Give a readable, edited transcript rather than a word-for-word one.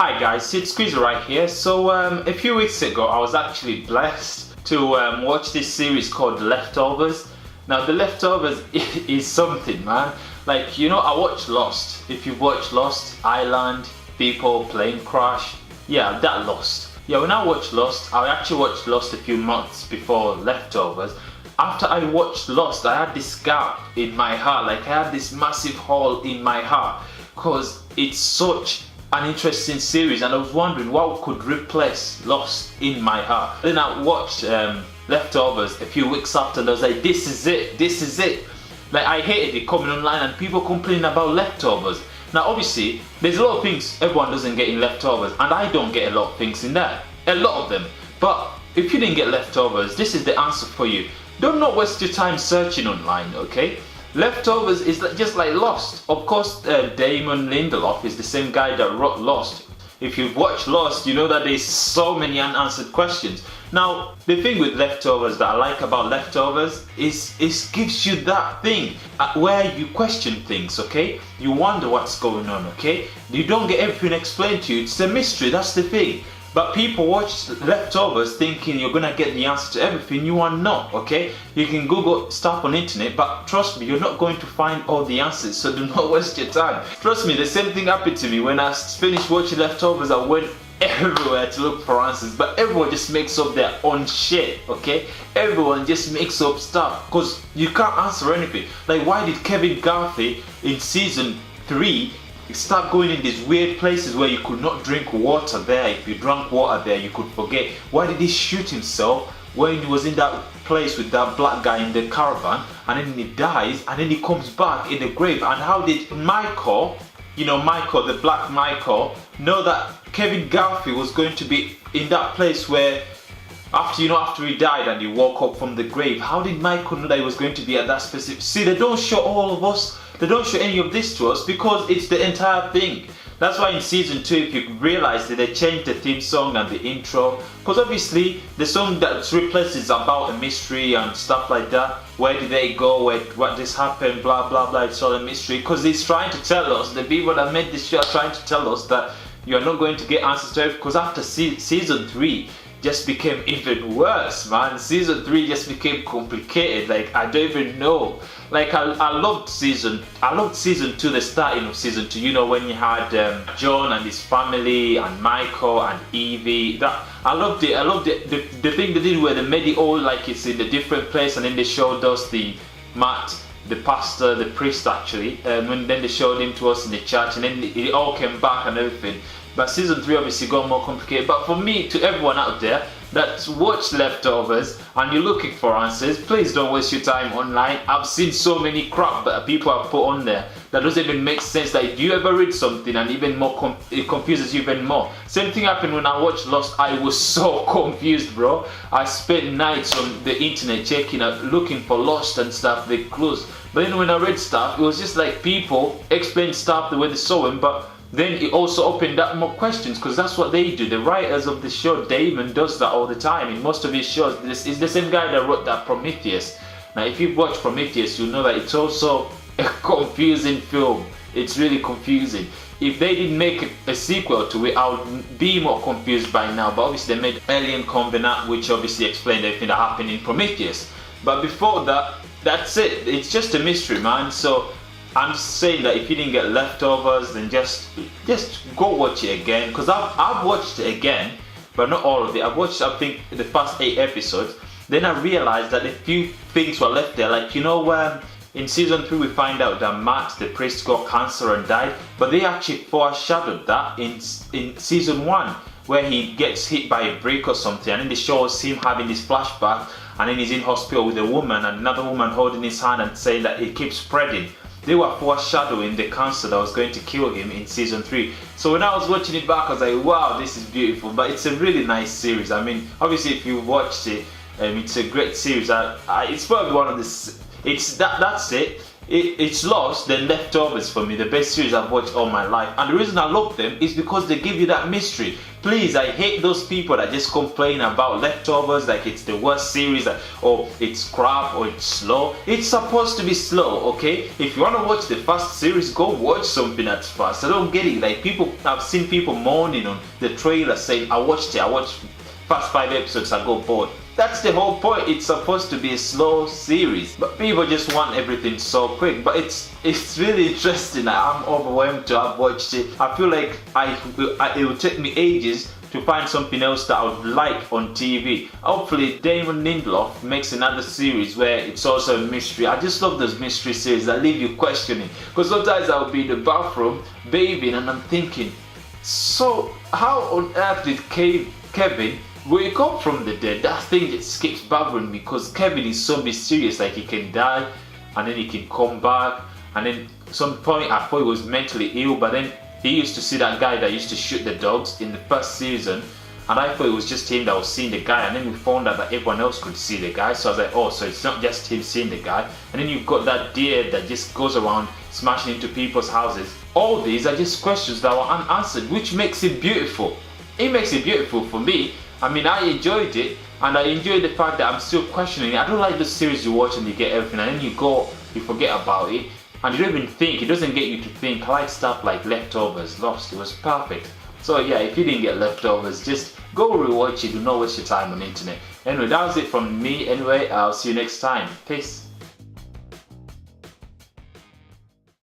Hi guys, it's Squeezer right here. So a few weeks ago I was actually blessed to watch this series called The Leftovers. Now The Leftovers is something, man. Like, you know, I watched Lost. If you've watched Lost, Island, people, plane crash, yeah, that Lost. Yeah, when I watched Lost, I actually watched Lost a few months before Leftovers. After I watched Lost, I had this gap in my heart, like I had this massive hole in my heart, because it's such an interesting series and I was wondering what could replace Lost in my heart. Then I watched Leftovers a few weeks after and I was like, this is it. Like, I hated it coming online and people complaining about Leftovers. Now obviously there's a lot of things everyone doesn't get in Leftovers, and I don't get a lot of things in there, a lot of them. But if you didn't get Leftovers, this is the answer for you. Do not waste your time searching online, okay? Leftovers is just like Lost. Of course, Damon Lindelof is the same guy that wrote Lost. If you've watched Lost, you know that there's so many unanswered questions. Now, the thing with Leftovers that I like about Leftovers is it gives you that thing where you question things, okay? You wonder what's going on, okay? You don't get everything explained to you. It's a mystery, that's the thing. But people watch Leftovers thinking you're gonna get the answer to everything. You are not, okay? You can Google stuff on internet, but trust me, you're not going to find all the answers, so do not waste your time. Trust me, the same thing happened to me when I finished watching Leftovers. I went everywhere to look for answers, but everyone just makes up their own shit, okay? Everyone just makes up stuff, because you can't answer anything. Like, why did Kevin Garvey in season 3 start going in these weird places where you could not drink water there? If you drank water there, you could forget. Why did he shoot himself when he was in that place with that black guy in the caravan, and then he dies, and then he comes back in the grave? And how did Michael, you know, Michael, the black Michael, know that Kevin Garvey was going to be in that place where after he died and he woke up from the grave? How did Michael know that he was going to be at that specific... See, they don't show all of us. They don't show any of this to us because it's the entire thing. That's why in season 2, if you realize that they changed the theme song and the intro, because obviously the song that's replaced is about a mystery and stuff like that. Where did they go? What this happened? Blah blah blah. It's all a mystery, because he's trying to tell us, the people that made this show are trying to tell us that you're not going to get answers to it. Because after season 3 just became even worse, man. Season 3 just became complicated. Like, I don't even know. Like, I loved season 2, the starting of season 2. You know, when you had John and his family and Michael and Evie. That I loved it. I loved it. The thing they did where they made it all like it's in a different place, and then they showed us the pastor, the priest actually, and then they showed him to us in the church, and then it all came back and everything. But season 3 obviously got more complicated. But for me, to everyone out there that's watched Leftovers and you're looking for answers, please don't waste your time online. I've seen so many crap that people have put on there that doesn't even make sense. Like, do you ever read something and even more it confuses you even more? Same thing happened when I watched Lost. I was so confused, bro. I spent nights on the internet checking out, looking for Lost and stuff, the clues. But then when I read stuff, it was just like people explain stuff the way they saw them, but then it also opened up more questions, because that's what they do. The writers of the show, Damon, does that all the time in most of his shows. This is the same guy that wrote that Prometheus. Now, if you've watched Prometheus, you'll know that it's also a confusing film. It's really confusing. If they didn't make a sequel to it, I would be more confused by now. But obviously they made Alien Covenant, which obviously explained everything that happened in Prometheus. But before that, that's it. It's just a mystery, man. So I'm just saying that if you didn't get Leftovers, then just go watch it again. Because I've watched it again, but not all of it. I've watched, I think, the first 8 episodes. Then I realized that a few things were left there. Like, you know, in season 3 we find out that Matt, the priest, got cancer and died. But they actually foreshadowed that in season 1, where he gets hit by a brick or something. And then they show us him having this flashback. And then he's in hospital with a woman, and another woman holding his hand and saying that it keeps spreading. They were foreshadowing the cancer that was going to kill him in season 3. So when I was watching it back, I was like, wow, this is beautiful. But it's a really nice series. I mean, obviously if you watched it, it's a great series. It's probably one of the... That's it. it's Lost, then Leftovers for me, the best series I've watched all my life. And the reason I love them is because they give you that mystery. Please, I hate those people that just complain about Leftovers like it's the worst series, or it's crap, or it's slow. It's supposed to be slow, okay? If you want to watch the fast series, go watch something that's fast. I don't get it. Like, I've seen people moaning on the trailer saying, I watched first 5 episodes, I got bored. That's the whole point. It's supposed to be a slow series, but people just want everything so quick. But it's really interesting. I'm overwhelmed to have watched it. I feel like it will take me ages to find something else that I would like on TV. Hopefully Damon Lindelof makes another series where it's also a mystery. I just love those mystery series that leave you questioning, because sometimes I'll be in the bathroom bathing and I'm thinking, so how on earth did Kevin wake up from the dead? That thing just keeps bothering me, because Kevin is so mysterious. Like, he can die and then he can come back, and then some point I thought he was mentally ill, but then he used to see that guy that used to shoot the dogs in the first season, and I thought it was just him that was seeing the guy, and then we found out that everyone else could see the guy. So I was like, oh, so it's not just him seeing the guy. And then you've got that deer that just goes around smashing into people's houses. All these are just questions that were unanswered, which makes it beautiful. It makes it beautiful for me. I mean, I enjoyed it, and I enjoyed the fact that I'm still questioning it. I don't like the series you watch and you get everything, and then you forget about it, and you don't even think. It doesn't get you to think. I like stuff like Leftovers, Lost. It was perfect. So yeah, if you didn't get Leftovers, just go rewatch it. Do not waste your time on the internet. Anyway, that was it from me. Anyway, I'll see you next time. Peace.